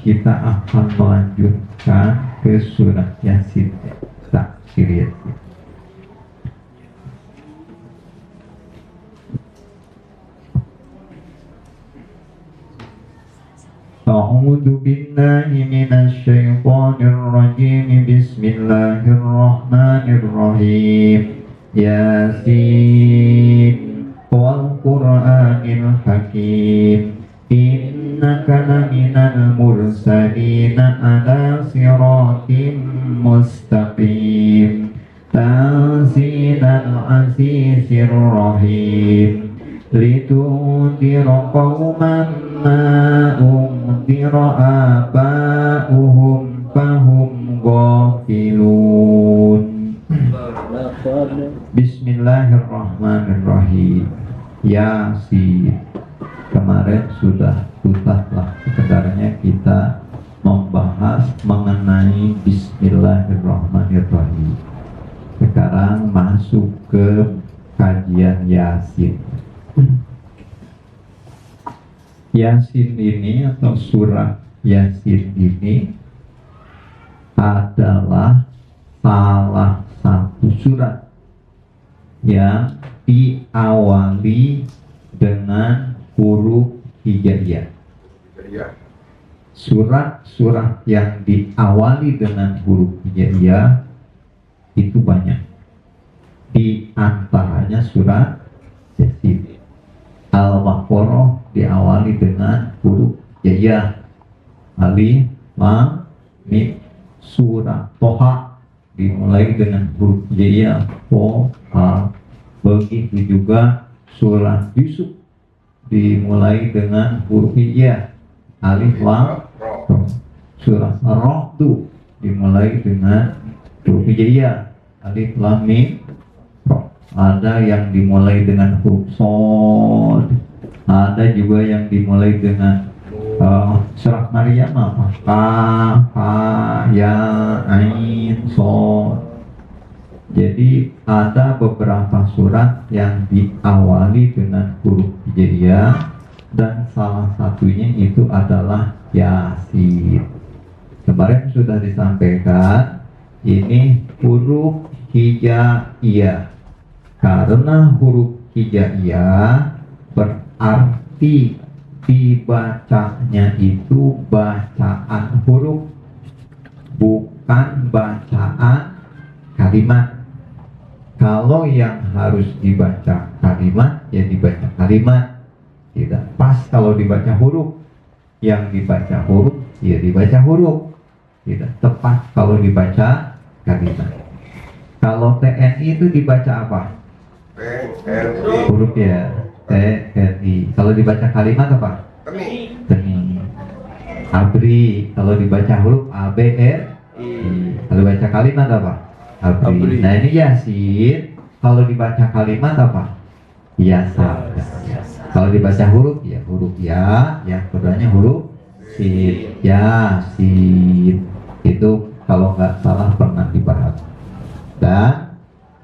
kita akan melanjutkan ke surat Yasin. Tafsir Yasin. A'udzu billahi minasy syaithanir rajim. Bismillahirrahmanirrahim. Yasin wal Qur'anil Hakim. Innaka laminal mursalina ala siratim mustaqim. Tanzilal azizir rahim. Litundira qauman ma undira aba'uhum fahum ghafilun. Bismillahirrahmanirrahim. Yasin. Kemarin sudah tuntaslah sekedarnya kita membahas mengenai Bismillahirrahmanirrahim. Sekarang masuk ke kajian Yasin. Yasin ini atau surat Yasin ini adalah salah satu surat yang diawali dengan huruf hijaiyah. Surat-surat yang diawali dengan huruf hijaiyah itu banyak. Di antaranya surat Yasin. Al-Baqarah diawali dengan huruf hijaiyah. Alif, Lam, Mim. Surat Toha dimulai dengan huruf hijaiyah. Toha. Begitu juga surat Yusuf dimulai dengan huruf hijaiyah. Alif, Lam, Ra. Surat Ar-Ra'd dimulai dengan huruf hijaiyah. Alif, Lam, Mim, Ra. Ada yang dimulai dengan huruf Shad. Ada juga yang dimulai dengan surat Maryam apa? Kaf, Ha, Ya, Ain, Shad. Jadi ada beberapa surat yang diawali dengan huruf hijaiyah dan salah satunya itu adalah Yasin. Kemarin sudah disampaikan ini huruf hijaiyah. Karena huruf hijaiyah berarti dibacanya itu bacaan huruf, bukan bacaan kalimat. Kalau yang harus dibaca kalimat, ya dibaca kalimat. Tidak pas kalau dibaca huruf. Yang dibaca huruf, ya dibaca huruf. Tidak tepat kalau dibaca kalimat. Kalau TNI itu dibaca apa? Huruf ya, TNI. Kalau dibaca kalimat apa? Teni. Abri. Kalau dibaca huruf ABR. Kalau dibaca kalimat apa? Abri. Nah ini Yasin. Kalau dibaca kalimat apa? Yasa. Kalau dibaca huruf ya huruf ya, yang keduanya huruf sin. Yasin. Itu kalau nggak salah pernah dibahas. Dan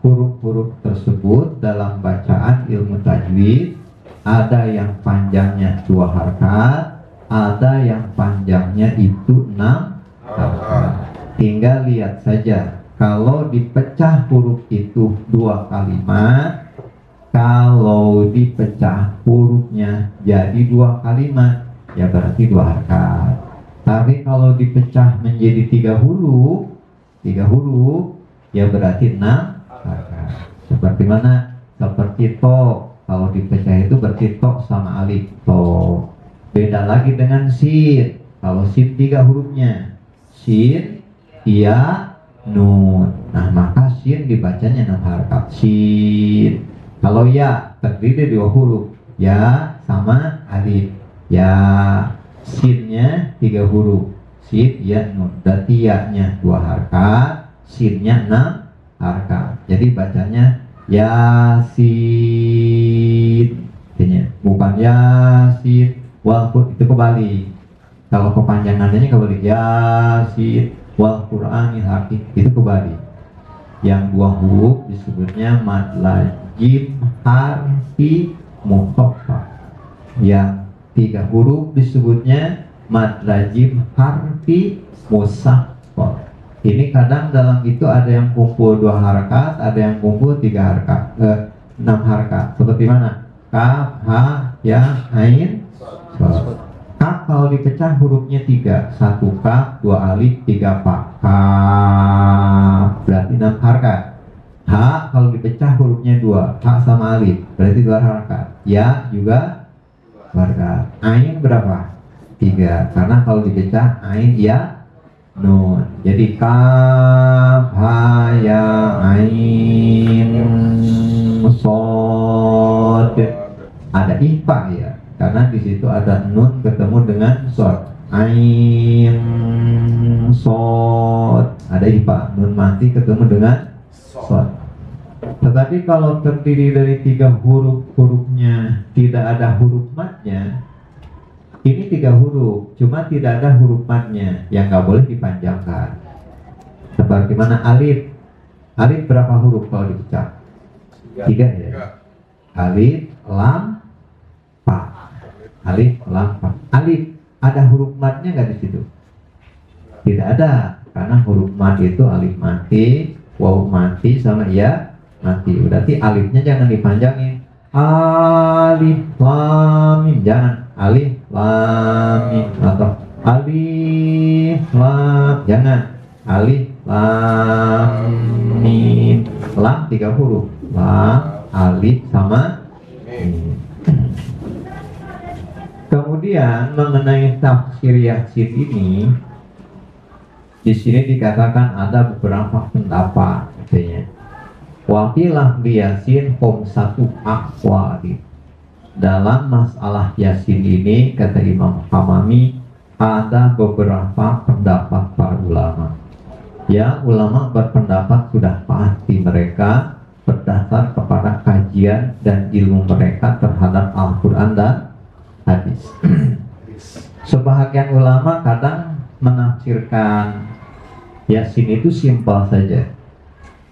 huruf-huruf tersebut dalam bacaan ilmu tajwid ada yang panjangnya 2 harakat, ada yang panjangnya itu 6 harakat. Tinggal lihat saja. Kalau dipecah huruf itu 2 kalimat, kalau dipecah hurufnya jadi 2 kalimat, ya berarti 2 harakat. Tapi kalau dipecah menjadi 3 huruf, ya berarti 6 harakat. Seperti mana? Seperti to. Kalau dipecah itu berarti to sama alif, to. Beda lagi dengan sin. Kalau sin 3 hurufnya, sin, ya, nun. Nah maka sin dibacanya 6 harakat. Sin. Kalau ya terdiri 2 huruf, ya sama alif. Ya, sinnya 3 huruf. Sin, ya, nun. Berarti ya-nya 2 harakat, sinnya 6 harakat. Jadi bacanya Yasin. Bukan Yasin. Walaupun itu kebalik. Kalau kepanjangannya kebalik. Yasin wal Qur'anil Hakim, itu kebalik. Yang 2 huruf disebutnya mad lazim harfi mukhaffaf. Yang 3 huruf disebutnya mad lazim harfi musaqqal. Ini kadang dalam itu ada yang kumpul 2 harakat, ada yang kumpul 3 harakat, 6 harakat. Seperti mana? Kaf, ha, ya, ain, shad. Kaf kalau dipecah hurufnya 3, 1 kaf, 2 alif, 3 fa. Kaf berarti 6 harakat. Ha kalau dipecah hurufnya 2, ha sama alif berarti 2 harakat. Ya juga 2 harakat. Ain berapa? 3, karena kalau dipecah ain ya nun. Jadi kaf ha ya ain shad. Ada ikhfa ya, karena di situ ada nun ketemu dengan shad. Ain shad, ada ikhfa, nun mati ketemu dengan shad. Tetapi kalau terdiri dari 3 huruf, hurufnya tidak ada huruf madnya, ini 3 huruf, cuma tidak ada huruf madnya, yang nggak boleh dipanjangkan. Seperti mana alif? Alif berapa huruf kalau dipecah? 3 ya. Alif, lam, fa. Alif, lam, fa. Alif ada huruf madnya nggak di situ? Tidak ada, karena huruf mad itu alif mati, waw mati, sama ya mati. Berarti alifnya jangan dipanjangin. Alif lam mim, jangan alif lam mim, atau alif lam, jangan alif lam mim. Lam 3 huruf, lam, alif sama mim. Kemudian mengenai tafsir Yasin ini, di sini dikatakan ada beberapa pendapat, katanya. Wakilah Yasin hum 1 aqwali. Dalam masalah Yasin ini, kata Imam Hamami, ada beberapa pendapat para ulama. Ya, ulama berpendapat sudah pasti mereka berdasar kepada kajian dan ilmu mereka terhadap Al-Quran dan hadis. Sebahagian ulama kadang menafsirkan Yasin itu simpel saja,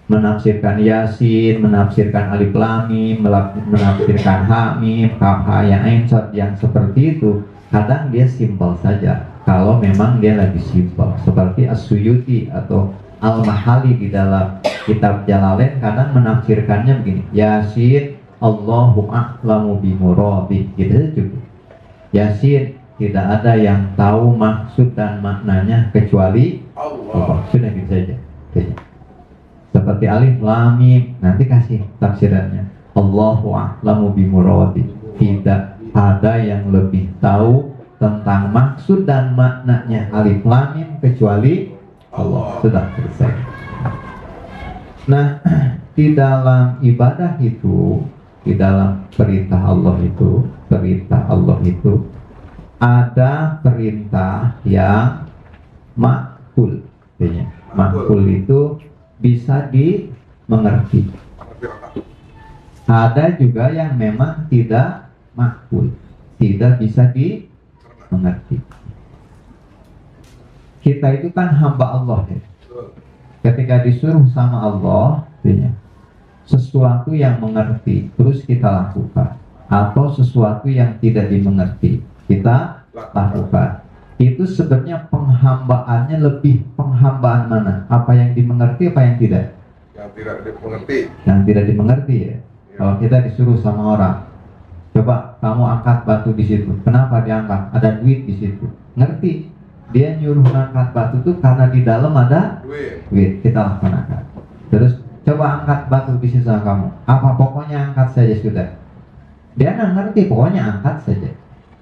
menafsirkan Yasin, menafsirkan alif lam mim, menafsirkan ha mim, kaf ha ya ain shad, yang seperti itu kadang dia simpel saja kalau memang dia lagi simpel. Seperti As-Suyuti atau Al-Mahali di dalam kitab Jalalain kadang menafsirkannya begini, Yasin Allahu a'lamu bimuradi, gitu cukup. Yasin tidak ada yang tahu maksud dan maknanya kecuali Allah. Sudah gitu saja. Seperti alif lam mim, nanti kasih tafsirannya. Allahu a'lamu bimuradi. Tidak ada yang lebih tahu tentang maksud dan maknanya alif lam mim kecuali Allah. Sudah selesai. Nah, di dalam ibadah itu, di dalam perintah Allah itu, ada perintah yang makul. Makul itu bisa dimengerti. Ada juga yang memang tidak makul, tidak bisa dimengerti. Kita itu kan hamba Allah ya. Ketika disuruh sama Allah, sesuatu yang mengerti terus kita lakukan, atau sesuatu yang tidak dimengerti kita lakukan, itu sebenarnya penghambaannya lebih penghambaan mana? Apa yang dimengerti, apa yang tidak? Yang tidak dimengerti. Yang tidak dimengerti ya. Kalau kita disuruh sama orang, coba kamu angkat batu di situ. Kenapa diangkat? Ada duit di situ. Ngerti? Dia nyuruh angkat batu itu karena di dalam ada duit. Kita laksanakan. Terus coba angkat batu di situ sama kamu. Apa? Pokoknya angkat saja sudah. Dia nggak ngerti, pokoknya angkat saja.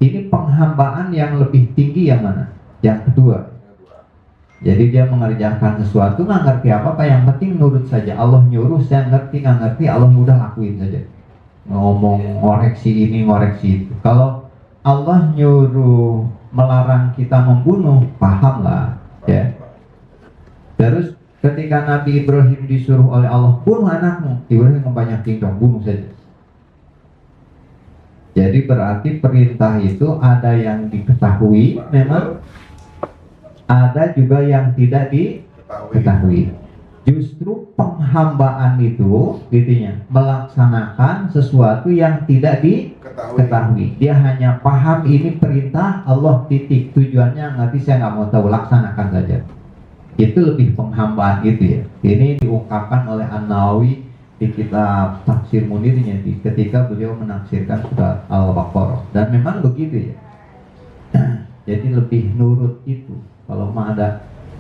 Ini penghambaan yang lebih tinggi yang mana? Yang kedua. Jadi dia mengerjakan sesuatu nggak ngerti apa-apa, yang penting nurut saja. Allah nyuruh, saya ngerti nggak ngerti, Allah mudah lakuin saja. Ngomong ngoreksi ini ngoreksi itu. Kalau Allah nyuruh melarang kita membunuh, pahamlah ya. Terus ketika Nabi Ibrahim disuruh oleh Allah, bunuh anakmu, Ibrahim membanyak tingkah, bunuh saja. Jadi berarti perintah itu ada yang diketahui memang, ada juga yang tidak diketahui. Justru penghambaan itu gitunya, melaksanakan sesuatu yang tidak diketahui. Dia hanya paham ini perintah Allah, titik. Tujuannya ngerti, saya nggak mau tahu, laksanakan saja. Itu lebih penghambaan itu ya. Ini diungkapkan oleh An-Nawawi di kitab Tafsir Munirnya ketika beliau menafsirkan surat Al-Baqarah. Dan memang begitu ya. Jadi lebih nurut itu. Kalau mah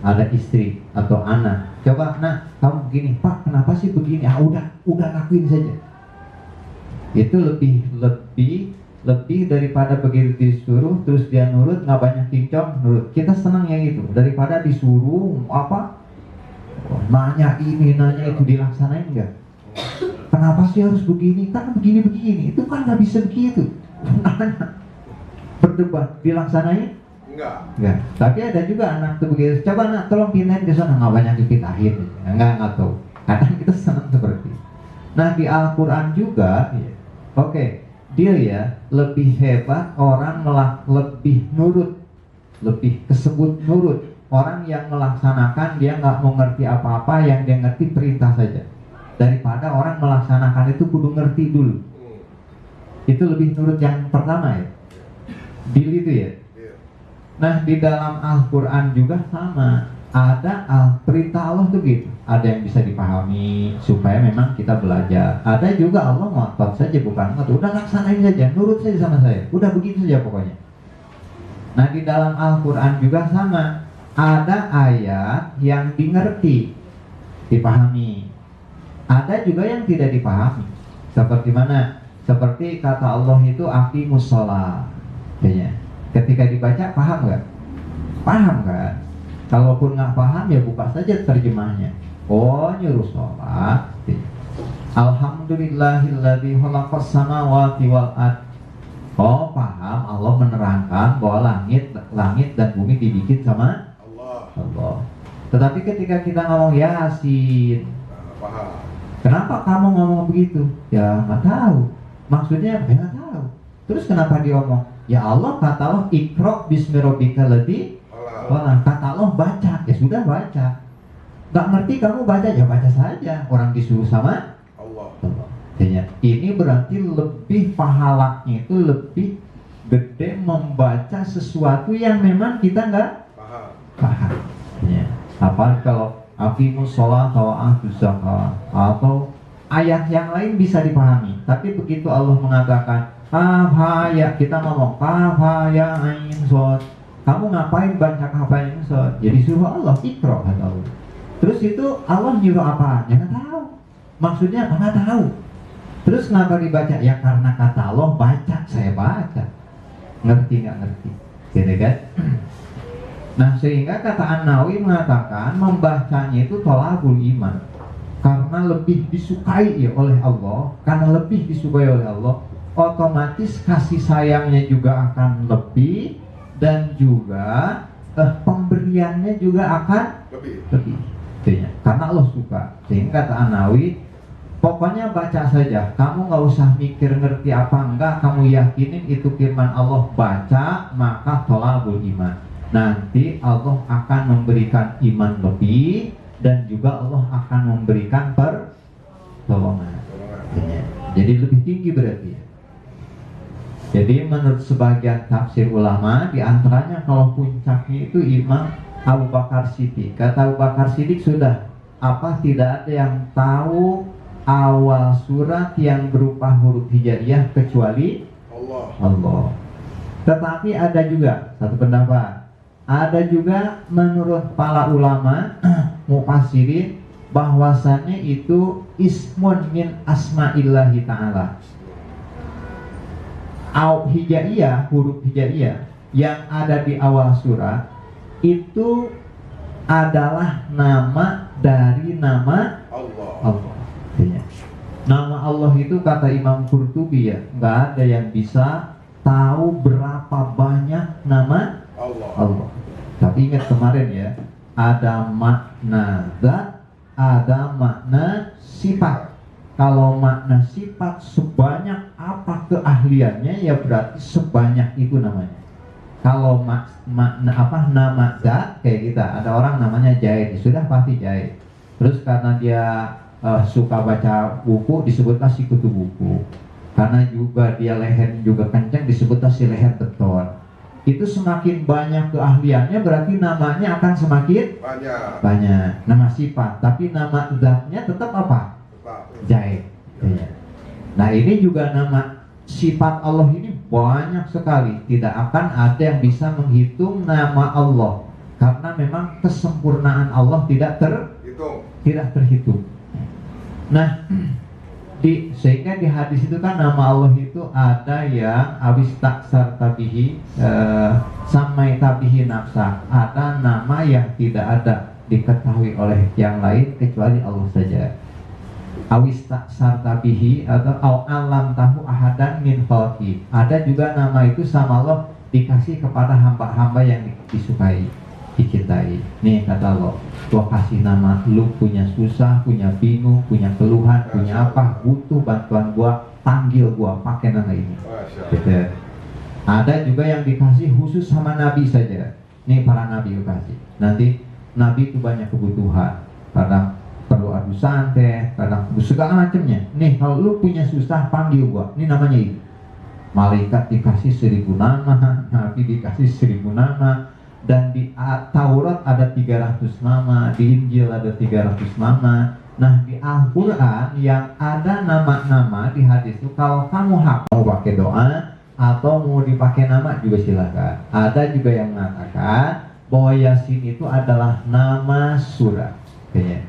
ada istri atau anak, coba nak kamu begini, Pak kenapa sih begini? Ah udah lakuin saja. Itu lebih daripada begitu disuruh terus dia nurut, nggak banyak cincong, nurut. Kita senang yang itu daripada disuruh apa, nanya ini nanya itu, dilaksanain enggak? Kenapa sih harus begini? Kan begini itu kan nggak bisa begitu. Berdebat, dilaksanain enggak. Tapi ada juga anak tuh begitu, coba nak tolong pindahin ke sana, nggak banyak dipindahin, nggak tahu. Kadang kita senang seperti itu. Nah di Al-Quran juga ya, oke, dia ya lebih hebat orang lebih nurut, lebih kesebut nurut. Orang yang melaksanakan dia nggak mau ngerti apa-apa, yang dia ngerti perintah saja, daripada orang melaksanakan itu kudu ngerti dulu. Itu lebih nurut yang pertama ya, deal itu ya. Nah di dalam Al-Quran juga sama, ada perintah Allah tuh gitu, ada yang bisa dipahami supaya memang kita belajar. Ada juga Allah ngotot saja, bukan ngotot, udah laksanain saja, nurut saja sama saya, udah begitu saja pokoknya. Nah di dalam Al-Quran juga sama, ada ayat yang dimengerti, dipahami, ada juga yang tidak dipahami. Seperti mana? Seperti kata Allah itu aqimus shalah, ketika dibaca paham nggak? Paham kan? Kalaupun nggak paham ya buka saja terjemahnya. Oh nyuruh sholat. Alhamdulillahilladzi khalaqas samawati wal ard. Oh paham, Allah menerangkan bahwa langit dan bumi dibikin sama Allah. Tetapi ketika kita ngomong Yasin, paham. Kenapa kamu ngomong begitu? Ya nggak tahu. Maksudnya ya nggak tahu. Terus kenapa dia ngomong? Ya Allah kata Allah Iqra bismi rabbikal ladzi khalaq. Kata Allah baca, ya sudah baca. Gak ngerti kamu baca, ya baca saja. Orang disuruh sama Allah. Ini berarti lebih pahalanya itu lebih gede membaca sesuatu yang memang kita nggak paham. Ya. Apa kalau aqimus shalah wa atuz zakat atau ayat yang lain bisa dipahami, tapi begitu Allah mengatakan kaf ha ya, kita ngomong kaf ha ya ain shad, kamu ngapain baca kaf ha ya ain shad? Jadi suruh Allah Iqra kata Allah. Terus itu Allah nyuruh apa? Ya nggak tahu. Maksudnya apa? Nggak tahu. Terus kenapa dibaca? Ya karena kata Allah baca, saya baca. Ngerti nggak ngerti? Gitu kan? Nah sehingga kata An-Nawawi mengatakan membacanya itu tolabul iman, karena lebih disukai ya oleh Allah, karena lebih disukai oleh Allah, otomatis kasih sayangnya juga akan lebih, dan juga pemberiannya juga akan lebih. Karena Allah suka. Sehingga kata An-Nawawi, pokoknya baca saja, kamu nggak usah mikir ngerti apa enggak, kamu yakinin itu firman Allah, baca maka tolabul iman. Nanti Allah akan memberikan iman lebih, dan juga Allah akan memberikan pertolongan. Jadi lebih tinggi berarti. Jadi menurut sebagian tafsir ulama, diantaranya kalau puncaknya itu Imam Abu Bakar Siddiq. Kata Abu Bakar Siddiq, sudah tidak ada yang tahu awal surat yang berupa huruf hijaiyah kecuali Allah. Tetapi ada juga satu pendapat, ada juga menurut para ulama mufassirin bahwasannya itu ismun min asma'illahi ta'ala. Hijaiyah, huruf hijaiyah yang ada di awal surat itu adalah nama dari nama Allah. Nama Allah itu kata Imam Qurtubi ya, nggak ada yang bisa tahu berapa banyak nama Allah. Tapi ingat kemarin ya, ada makna zat, ada makna sifat. Kalau makna sifat sebanyak apa keahliannya, ya berarti sebanyak itu namanya. Kalau makna nama zat, kayak kita ada orang namanya Jahid, sudah pasti Jahid. Terus karena dia suka baca buku disebutlah si kutu buku. Karena juga dia leher juga kencang disebutlah si leher beton. Itu semakin banyak keahliannya berarti namanya akan semakin banyak. Nama sifat, tapi nama zatnya tetap apa? Jaib. Ya. Nah ini juga nama sifat Allah ini banyak sekali. Tidak akan ada yang bisa menghitung nama Allah, karena memang kesempurnaan Allah tidak terhitung. Nah, sehingga di hadis itu kan nama Allah itu ada yang awis taksar tabihi samai tabihi nafsa, ada nama yang tidak ada diketahui oleh yang lain kecuali Allah saja. Awis taksar tabihi atau alam tahu ahadan min khalqi, ada juga nama itu sama Allah dikasih kepada hamba-hamba yang disukai, dicintai. Nih kata Allah, gua kasih nama lu punya susah, punya bingung, punya keluhan, punya apa, butuh bantuan gua, panggil gua pakai nama ini. Gitu. Ada juga yang dikasih khusus sama Nabi saja. Nih para Nabi kasih. Nanti Nabi itu banyak kebutuhan, kadang perlu adu santai, kadang segala macamnya. Nih kalau lu punya susah panggil gua. Ini namanya itu. Malaikat dikasih 1000 nama, Nabi dikasih 1000 nama. Dan di Taurat ada 300 nama, di Injil ada 300 nama. Nah di Al-Quran yang ada nama-nama di hadis itu, kalau kamu hafal pakai doa atau mau dipakai nama juga silakan. Ada juga yang mengatakan bahwa Yasin itu adalah nama surat. Kayaknya.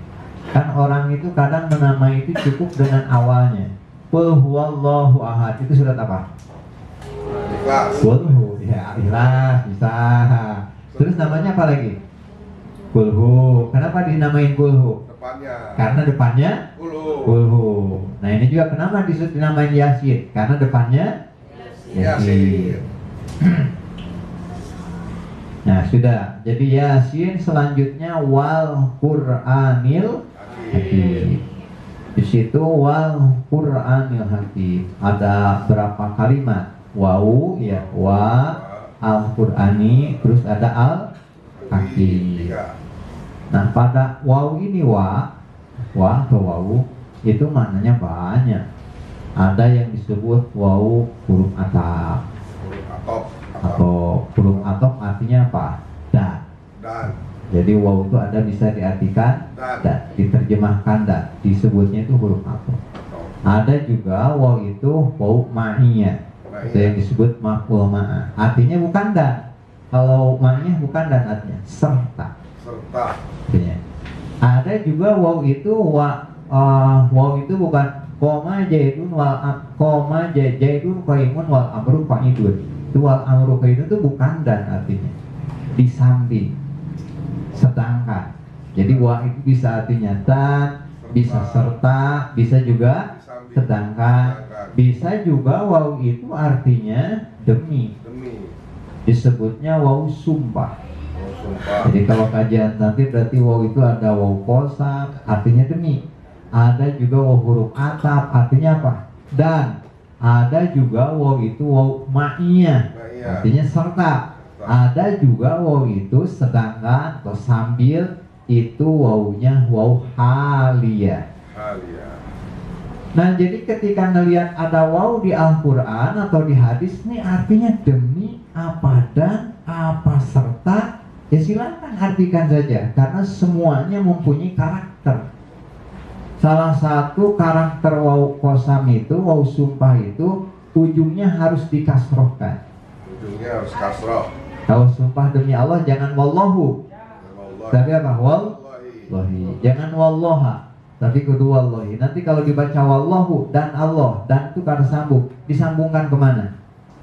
Kan orang itu kadang menamai itu cukup dengan awalnya. Qul huwallahu ahad, itu surat apa? Qul ya ikhlas bisa. Terus namanya apa lagi? Kulhu. Kenapa dinamain Kulhu? Karena depannya Kulhu. Nah ini juga kenapa dinamain Yasin? Karena depannya Yasin. Nah sudah. Jadi Yasin selanjutnya wal Qur'anil Hakim. Di situ wal Qur'anil Hakim ada berapa kalimat? Wau ya wa Al-Qur'ani, terus ada Al-Hakim. Nah pada waw ini wa atau wawu itu maknanya banyak. Ada yang disebut wawu huruf ataf atau huruf ataf artinya apa? Dan. Jadi waw itu ada bisa diartikan dan, diterjemahkan dan, disebutnya itu huruf ataf. Ada juga waw itu waw ma'iyah. Itu yang disebut maf'ul ma'a. Artinya bukan dan. Kalau ma'nya bukan dan, artinya serta. Artinya. Ada juga waw itu waw itu bukan koma jaidun jaidun qaimun wal amru qa'idun. Itu wal amru qa'idun itu bukan dan artinya. Di samping. Sedangkan. Jadi waw itu bisa artinya dan, bisa serta, bisa juga sedangkan. Bisa juga waw itu artinya demi. Disebutnya waw sumpah. Jadi kalau kajian nanti berarti waw itu ada waw qasam artinya demi. Ada juga waw huruf ataf artinya apa? Dan. Ada juga waw itu waw ma'iyah artinya serta. Ada juga waw itu sedangkan atau sambil, itu wawnya waw haliyah. Nah jadi ketika ngelihat ada waw di Al-Quran atau di hadis, ini artinya demi, apa dan, apa serta, ya silakan artikan saja, karena semuanya mempunyai karakter. Salah satu karakter waw qasam itu, waw sumpah itu, ujungnya harus dikasrohkan. Ujungnya harus kasroh. Kalau sumpah demi Allah jangan wallahu, tapi apa? Wallahi. Jangan wallaha, tapi kudu wallahi. Nanti kalau dibaca wallahu dan Allah, dan itu karena sambung, disambungkan kemana?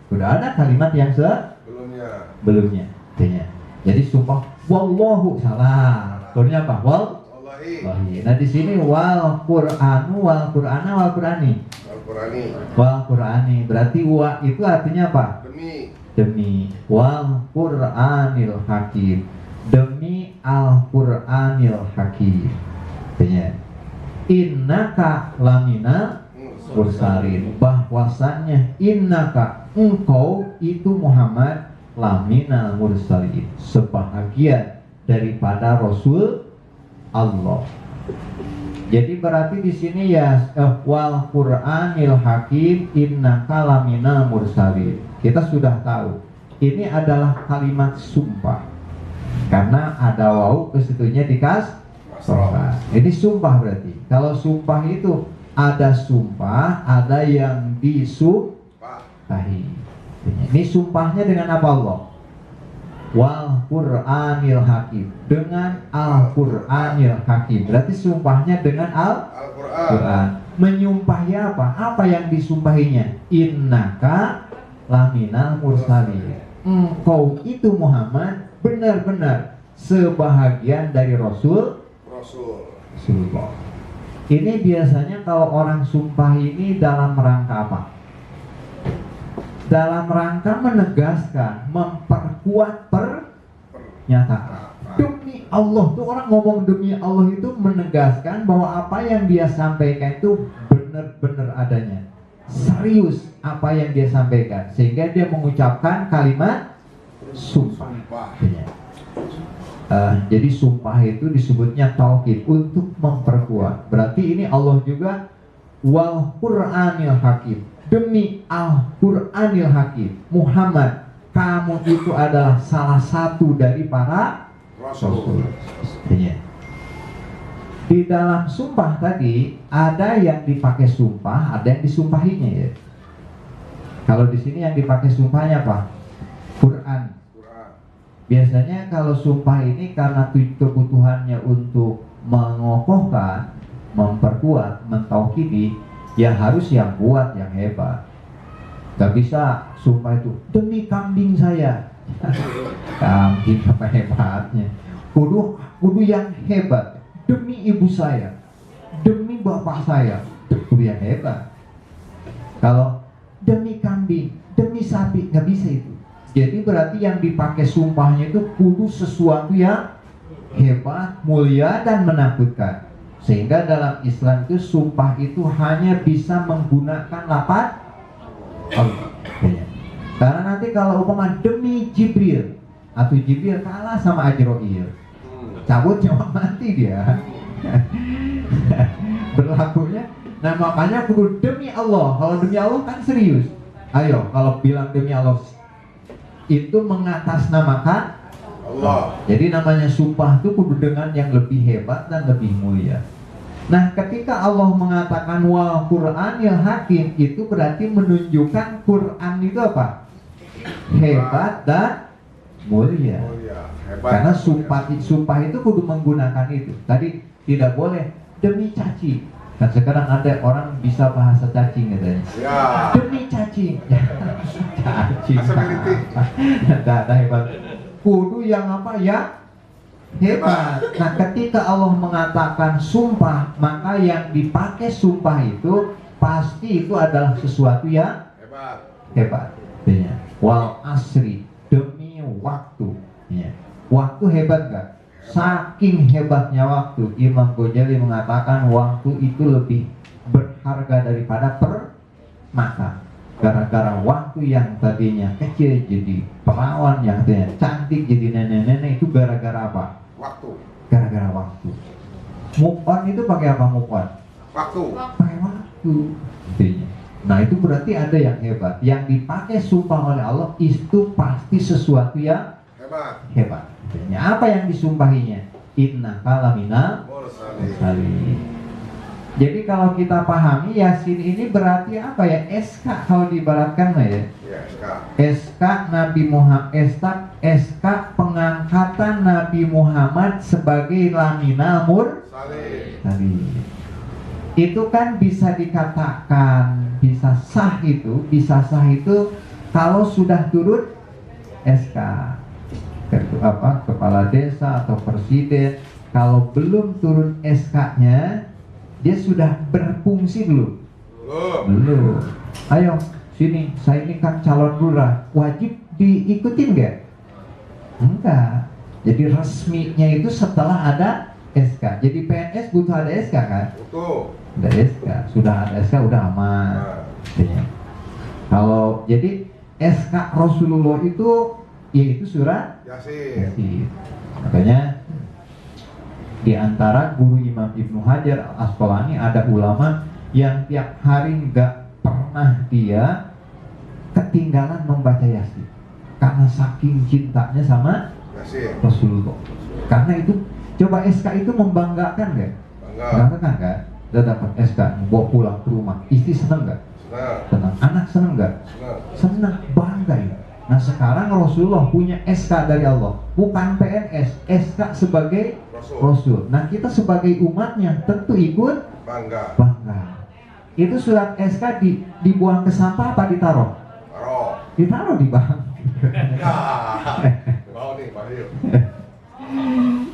Sudah ada kalimat yang belumnya. Jadi sumpah wallahu salah. Kodenya apa? Wallahi. Nah di sini wal Qur'anu wal Qur'ana wal Qur'ani. Wal Qur'ani. Berarti wa itu artinya apa? Demi. Wal Qur'anil Hakim. Demi Al-Qur'anil Hakim. Artinya innaka lamina mursalin, bahwasannya innaka engkau itu Muhammad lamina mursalin, sebahagian daripada Rasul Allah. Jadi berarti di sini ya wal Qur'anil Hakim innaka laminal mursalin. Kita sudah tahu ini adalah kalimat sumpah karena ada wau kesitunya dikas sumpah. Ini sumpah berarti. Kalau sumpah itu ada sumpah, ada yang disumpahi. Ini sumpahnya dengan apa Allah? Wal Qur'anil Hakim, dengan Al-Qur'anil Hakim. Berarti sumpahnya dengan Al-Qur'an. Menyumpahi apa? Apa yang disumpahinya? Innaka laminal mursalin. Engkau itu Muhammad benar-benar sebahagian dari Rasulullah. Ini biasanya kalau orang sumpah ini dalam rangka apa? Dalam rangka menegaskan, memperkuat pernyataan. Demi Allah tuh orang ngomong demi Allah itu menegaskan bahwa apa yang dia sampaikan itu benar-benar adanya. Serius apa yang dia sampaikan, sehingga dia mengucapkan kalimat sumpah. Jadi sumpah itu disebutnya taukid, untuk memperkuat. Berarti ini Allah juga wal Qur'anil Hakim, demi Al-Qur'anil Hakim, Muhammad, kamu itu adalah salah satu dari para Rasul. Di dalam sumpah tadi ada yang dipakai sumpah, ada yang disumpahinya ya. Kalau di sini yang dipakai sumpahnya apa? Quran. Biasanya kalau sumpah ini karena kebutuhannya untuk mengokohkan, memperkuat, mentaukidi, ya harus yang kuat, yang hebat. Gak bisa sumpah itu demi kambing saya. Kambing apa hebatnya? Kudu yang hebat. Demi ibu saya, demi bapak saya, kudu yang hebat. Kalau demi kambing, demi sapi, nggak bisa itu. Jadi berarti yang dipakai sumpahnya itu kudu sesuatu yang hebat, mulia, dan menakutkan. Sehingga dalam Islam itu sumpah itu hanya bisa menggunakan lafaz Allah. Karena nanti kalau umpama demi Jibril, atau Jibril kalah sama Ajroil, cabut nyawa mati dia. Berlakunya. Nah makanya kudu demi Allah. Kalau demi Allah kan serius. Ayo kalau bilang demi Allah itu mengatasnamakan Allah. Jadi namanya sumpah itu kudu dengan yang lebih hebat dan lebih mulia. Nah ketika Allah mengatakan wal Qur'anil Hakim, itu berarti menunjukkan Quran itu apa? Hebat dan mulia. Karena sumpah itu kudu menggunakan itu. Tadi tidak boleh demi cacing. Kan sekarang ada orang bisa bahasa cacing katanya. Ya. Demi cacing. Cacing. Tidak hebat. Kudu yang apa ya? Hebat. Nah ketika Allah mengatakan sumpah, maka yang dipakai sumpah itu pasti itu adalah sesuatu yang hebat. Wal asri, demi waktu. Waktu hebat gak? Saking hebatnya waktu, Imam Ghazali mengatakan waktu itu lebih berharga daripada permata. Gara-gara waktu yang tadinya kecil jadi perawan, yang tadinya cantik jadi nenek-nenek, itu gara-gara apa? Waktu. Gara-gara waktu. Move on itu pakai apa move on? Waktu. Pakai waktu. Nah itu berarti ada yang hebat. Yang dipakai sumpah oleh Allah itu pasti sesuatu yang hebat. Apa yang disumpahinya? Innaka laminal mursalin. Jadi kalau kita pahami Yasin ini berarti apa ya? SK kalau diibaratkan ya. SK Nabi Muhammad, SK pengangkatan Nabi Muhammad sebagai laminal mursalin. Itu kan bisa dikatakan bisa sah itu kalau sudah turun SK. Kepala desa atau presiden, kalau belum turun SK-nya dia sudah berfungsi belum? Ayo sini, saya ini kan calon lurah, wajib diikutin nggak? Enggak. Jadi resminya itu setelah ada SK. Jadi PNS butuh ada SK kan? Butuh. Ada SK, sudah ada SK udah aman. Kalau jadi SK Rasulullah itu yaitu surat Yasin. Makanya Di antara guru Imam Ibnu Hajar Al-Asqalani ada ulama yang tiap hari nggak pernah dia ketinggalan membaca Yasin karena saking cintanya sama Yasin. Rasulullah. Karena itu, coba SK itu membanggakan nggak? Bangga. Membanggakan kan? Udah dapat SK, bawa pulang ke rumah, istri seneng nggak? Senang. Senang. Anak seneng nggak? Senang. Senang, bangga ya. Nah sekarang Rasulullah punya SK dari Allah, bukan PNS, SK sebagai Rasul. Nah kita sebagai umatnya tentu ikut Bangga. bangga. Itu surat SK dibuang ke sampah apa ditaruh? Taruh. Ditaruh di bank. Ya. Mau nih, Bahir.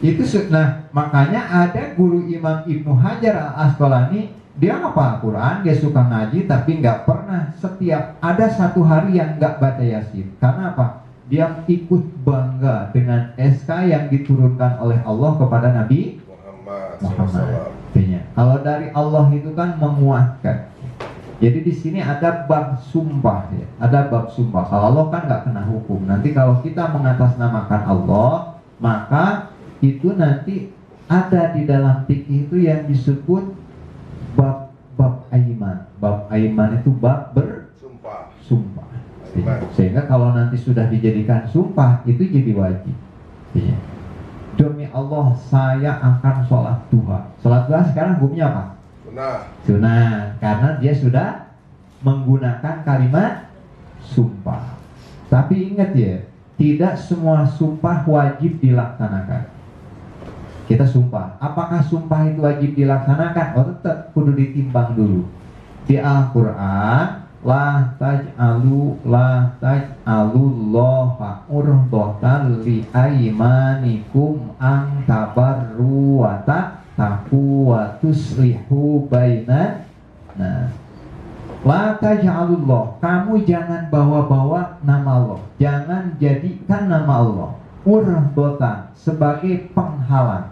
Itu nah makanya ada guru Imam Ibnu Hajar Al-Asqalani, dia hafal Quran, dia suka ngaji, tapi nggak pernah setiap ada satu hari yang nggak baca Yasin. Karena apa? Dia ikut bangga dengan SK yang diturunkan oleh Allah kepada Nabi Muhammad. Artinya, kalau dari Allah itu kan menguatkan. Jadi di sini ada bab sumpah ya, ada bab sumpah. Kalau Allah kan nggak kena hukum. Nanti kalau kita mengatasnamakan Allah, maka itu nanti ada di dalam fikih itu yang disebut bab aiman. Bab aiman itu bab bersumpah. Sehingga kalau nanti sudah dijadikan sumpah itu jadi wajib. Ya. Demi Allah saya akan sholat duha. Sholat duha sekarang hukumnya apa? Sunnah, karena dia sudah menggunakan kalimat sumpah. Tapi ingat ya, tidak semua sumpah wajib dilaksanakan. Kita sumpah, apakah sumpah itu wajib dilaksanakan? Oh tetap kudu ditimbang dulu. Di Al-Quran, la taj'alu llaha urdhatan li aymanikum an tabarru wa tattaqu wa tuslihu bainan. Nah, la taj'alullah, kamu jangan bawa-bawa nama Allah, jangan jadikan nama Allah urdhatan sebagai penghalang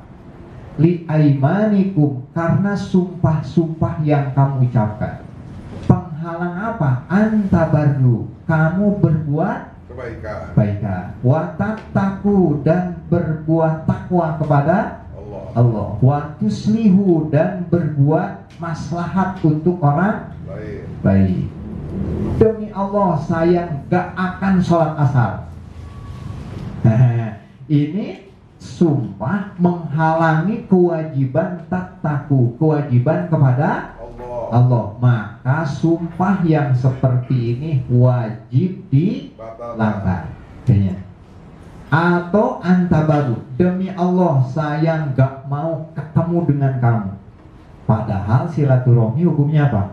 li aymanikum, karena sumpah-sumpah yang kamu ucapkan. Penghalang apa? Antabaru, kamu berbuat kebaikan, wa tattaqu, dan berbuat takwa kepada Allah, wa tuslihu, dan berbuat maslahat untuk orang baik. Demi Allah saya gak akan sholat asar. Ini sumpah menghalangi kewajiban tattaqu, kewajiban kepada Allah. Maka sumpah yang seperti ini wajib dilanggar. Atau antabaru, demi Allah saya nggak mau ketemu dengan kamu. Padahal silaturahmi hukumnya apa?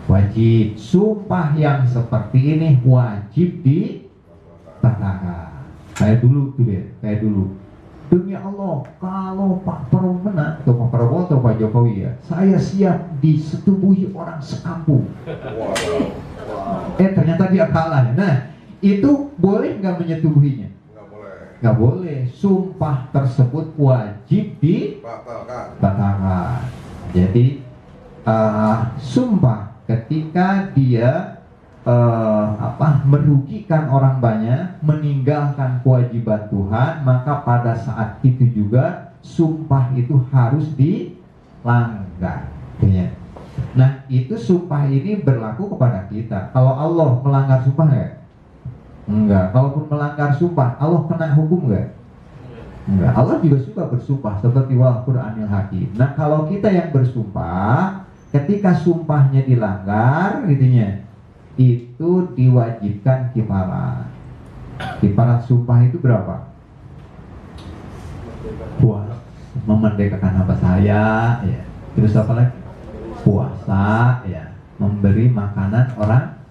Wajib. Sumpah yang seperti ini wajib dilaksanakan. Kayak dulu tuh ya, kayak dulu. Demi Allah, kalau Pak Prabowo menang, atau Pak Prabowo atau Pak Jokowi ya, saya siap disetubuhi orang sekampung. Ternyata dia kalah. Nah, itu boleh nggak menyetubuhinya? Nggak boleh. Sumpah tersebut wajib dibatalkan. Jadi sumpah ketika dia merugikan orang banyak, meninggalkan kewajiban Tuhan, maka pada saat itu juga sumpah itu harus dilanggar. Nah, itu sumpah ini berlaku kepada kita. Kalau Allah melanggar sumpah nggak? Enggak. Kalaupun melanggar sumpah, Allah kena hukum nggak? Enggak. Allah juga suka bersumpah seperti wal Qur'anil Hakim. Nah, kalau kita yang bersumpah, ketika sumpahnya dilanggar, gitunya, itu diwajibkan kifarat. Kifarat sumpah itu berapa? Puasa, memerdekakan hamba saya, ya. Terus apa lagi? Puasa, ya. Memberi makanan orang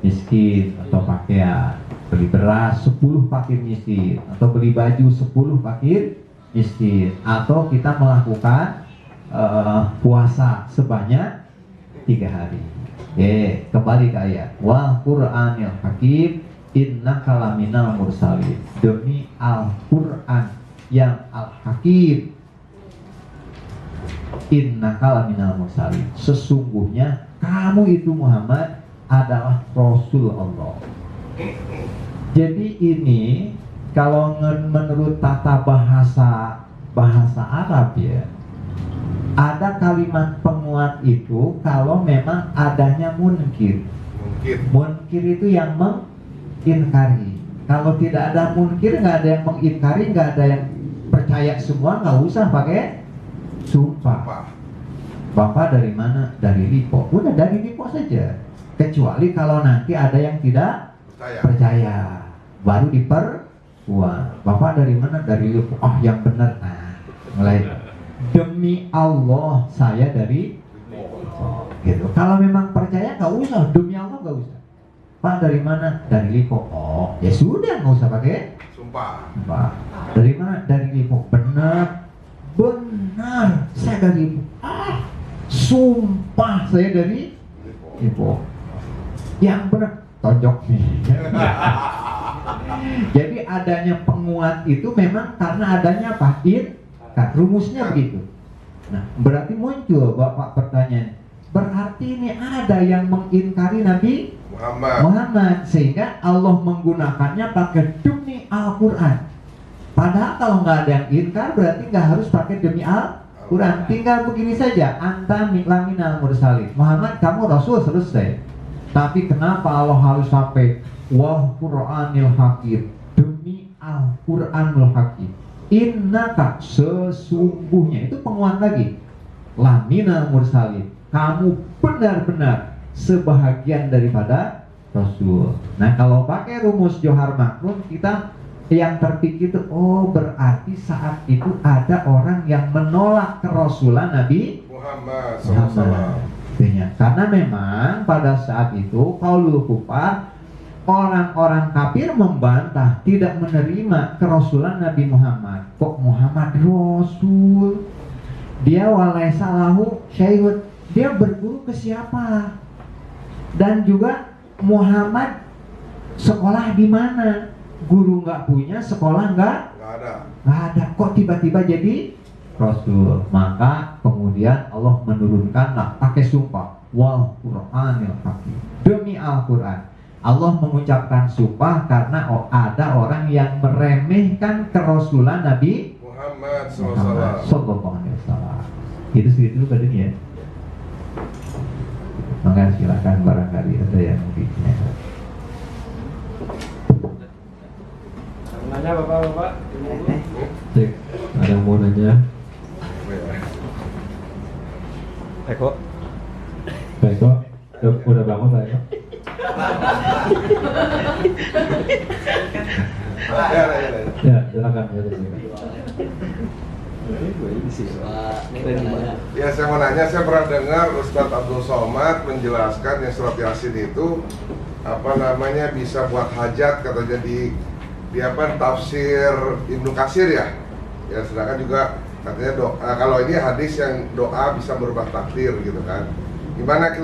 miskin atau pakaian, beli beras 10 fakir miskin, atau beli baju 10 fakir miskin, atau kita melakukan puasa sebanyak 3 hari. Kembali ke ayat wal Qur'anil Hakim innaka laminal mursalin. Demi Al-Qur'an yang Al-Hakim, innaka laminal mursalin, sesungguhnya kamu itu Muhammad adalah Rasul Allah. Jadi ini kalau menurut tata bahasa bahasa Arab ya, ada kalimat penguat itu kalau memang adanya munkir. Munkir itu yang mengingkari. Kalau tidak ada munkir, nggak ada yang mengingkari, nggak ada yang percaya semua, nggak usah pakai sumpah. Bapak dari mana? Dari Lipo. Udah dari Lipo saja. Kecuali kalau nanti ada yang tidak percaya, baru diperkuat. Bapak dari mana? Dari Lipo. Oh, yang benar. Nah, mulai. Demi Allah saya dari Lipo. Gitu. Kalau memang percaya nggak usah. Demi Allah nggak usah. Pak dari mana? Dari Lipo. Oh, ya sudah, nggak usah pakai sumpah. Pak. Dari mana? Dari Lipo. Benar. Benar. Saya dari Lipo. Sumpah saya dari Lipo. Yang benar tonjok nih. Jadi adanya penguat itu memang karena adanya apa? Rumusnya begitu. Nah, berarti muncul Bapak pertanyaan. Berarti ini ada yang mengingkari Nabi Muhammad sehingga Allah menggunakannya pakai demi Al-Quran. Padahal kalau nggak ada yang ingkar berarti nggak harus pakai demi Al-Quran. Tinggal begini saja, anta minal mursalin. Muhammad kamu Rasul, selesai. Tapi kenapa Allah harus sampai wal Qur'anil Hakim, demi Al-Qur'anul Hakim. Innaka sesungguhnya, itu penguat lagi, laminal mursalin, kamu benar-benar sebahagian daripada Rasul. Nah kalau pakai rumus Johar Makrun, kita yang terpikir itu, oh berarti saat itu ada orang yang menolak kerasulan Nabi Muhammad SAW. Karena memang pada saat itu qaulul kufar, orang-orang kafir membantah, tidak menerima kerasulan Nabi Muhammad. Kok Muhammad Rasul? Dia walaysa lahu syai'un. Dia berguru ke siapa? Dan juga Muhammad sekolah di mana? Guru nggak punya, sekolah nggak ada. Kok tiba-tiba jadi Rasul? Maka kemudian Allah menurunkanlah pakai sumpah, wal Qur'anil Hakim, demi Al-Quran. Allah mengucapkan sumpah karena ada orang yang meremehkan kerasulan Nabi Muhammad Sallallahu Alaihi Wasallam. Itu segitu dulu pada ya. Maka silakan barangkali ada yang mungkin. Nanya bapak-bapak, Cek, ada yang mau nanya? Eko. Eko, udah bangun Pak Eko? Ya, silakan. Ya saya mau nanya, saya pernah dengar Ustadz Abdul Somad menjelaskan yang surat Yasin itu apa namanya bisa buat hajat, katanya di apa tafsir Ibnu Katsir ya. Ya sedangkan juga katanya doa, kalau ini hadis yang doa bisa berubah takdir gitu kan. Gimana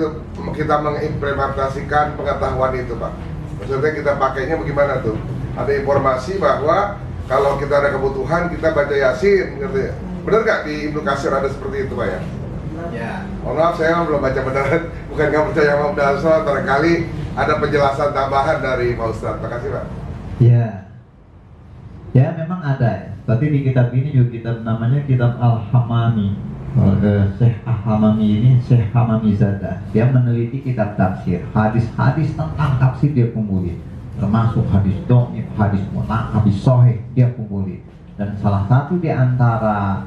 kita mengimplementasikan pengetahuan itu Pak? Maksudnya kita pakainya bagaimana tuh? Ada informasi bahwa kalau kita ada kebutuhan kita baca Yasin gitu ya. Benar nggak di Ibnu Katsir ada seperti itu Pak ya? Ya. Mohon maaf saya belum baca benar, bukan nggak percaya sama Abdul Somad, barangkali ada penjelasan tambahan dari Pak Ustadz. Terima kasih Pak. Ya. Ya memang ada ya. Tapi di kitab ini juga kitab namanya kitab Al-Hamami. Syekh Al-Hamami ini Syekh Hamami Zada. Dia meneliti kitab tafsir. Hadis-hadis tentang tafsir dia kumpulin. Termasuk hadis dhaif, hadis mutlak, hadis sahih dia kumpulin. Dan salah satu di antara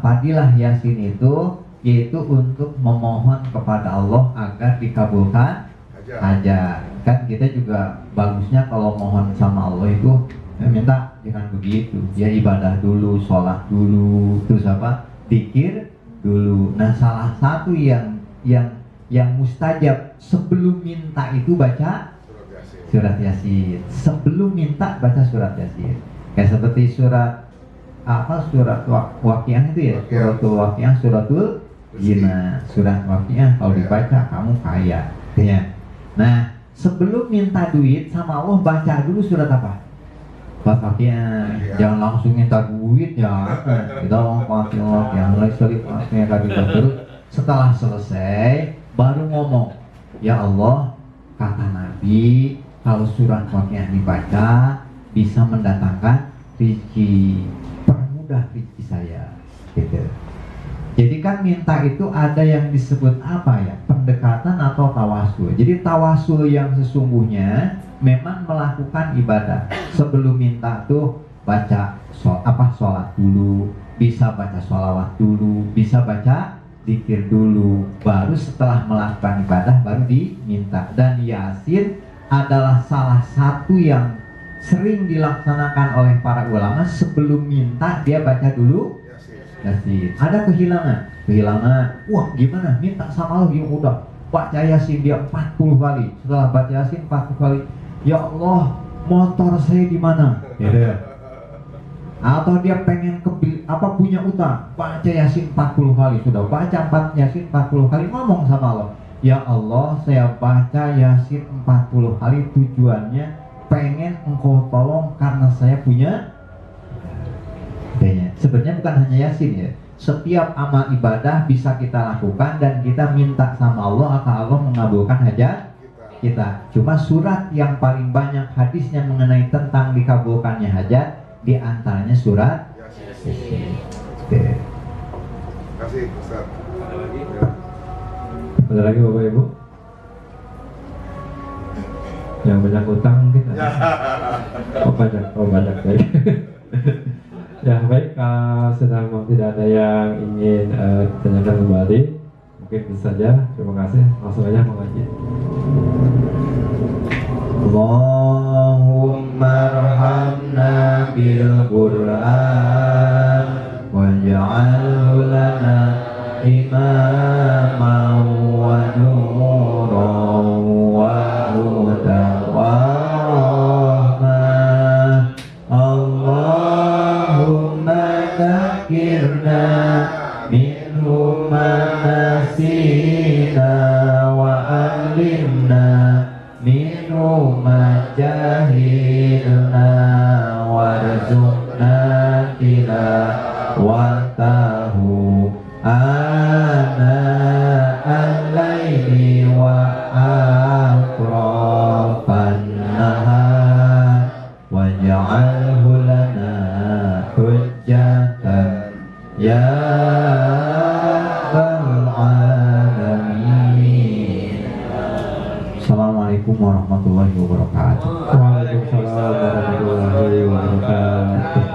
fadilah Yasin itu yaitu untuk memohon kepada Allah agar dikabulkan hajat. Kan kita juga bagusnya kalau mohon sama Allah itu minta jangan begitu, ya ibadah dulu, sholat dulu, terus apa, zikir dulu. Nah salah satu yang mustajab sebelum minta itu baca surat Yasin. Sebelum minta baca surat Yasin. Kayak seperti surat Waqiah itu ya, suratul Waqiah, suratul Jina, surat Waqiah kalau dibaca kamu kaya, ya. Nah sebelum minta duit sama Allah baca dulu surat apa? Waqiah. Jangan langsung minta duit ya. Kita Waqiah yang mulai selip terus setelah selesai baru ngomong, ya Allah, kata Nabi kalau surat Waqiah dibaca bisa mendatangkan rezeki. permudah rezeki saya, gitu. Jadi kan minta itu ada yang disebut apa ya? Pendekatan atau tawasul. Jadi tawasul yang sesungguhnya memang melakukan ibadah. Sebelum minta tuh baca sholat dulu, bisa baca sholawat dulu, bisa baca zikir dulu, baru setelah melakukan ibadah baru diminta. Dan Yasin adalah salah satu yang sering dilaksanakan oleh para ulama. Sebelum minta dia baca dulu Yasin. Ada kehilangan, wah gimana, minta sama Allah, yang udah baca Yasin dia 40 kali, setelah baca Yasin 40 kali, ya Allah motor saya di mana, gitu. Atau dia pengen punya utang, baca Yasin 40 kali, sudah baca Yasin 40 kali, ngomong sama Allah, ya Allah saya baca Yasin 40 kali, tujuannya pengen engkau tolong karena saya punya. Sebenarnya bukan hanya Yasin ya, setiap amal ibadah bisa kita lakukan dan kita minta sama Allah agar Allah mengabulkan hajat kita. Cuma surat yang paling banyak hadisnya mengenai tentang dikabulkannya hajat, di antaranya surat Yasin. Oke. Kasih Ustaz. Ada lagi Bapak Ibu? Yang banyak utang mungkin ada? Oh banyak baik. Ya baik, sedang tidak ada yang ingin ditanyakan kembali, mungkin itu saja. Terima kasih. Langsung aja mengaji. Allahumma arhamna bil Qur'an waj'alhu lana imaman wa nuran wa hudan wa rahmah. Allahumma dzakirna minhu ma nasina wa alimna minhu ma jahilna warzuqna tilawatahu ana al-laili wa atrafan nahar waj'alhu lana hujjatan ya rabbal alamin. Assalamualaikum warahmatullahi wabarakatuh. Waalaikumsalam warahmatullahi wabarakatuh.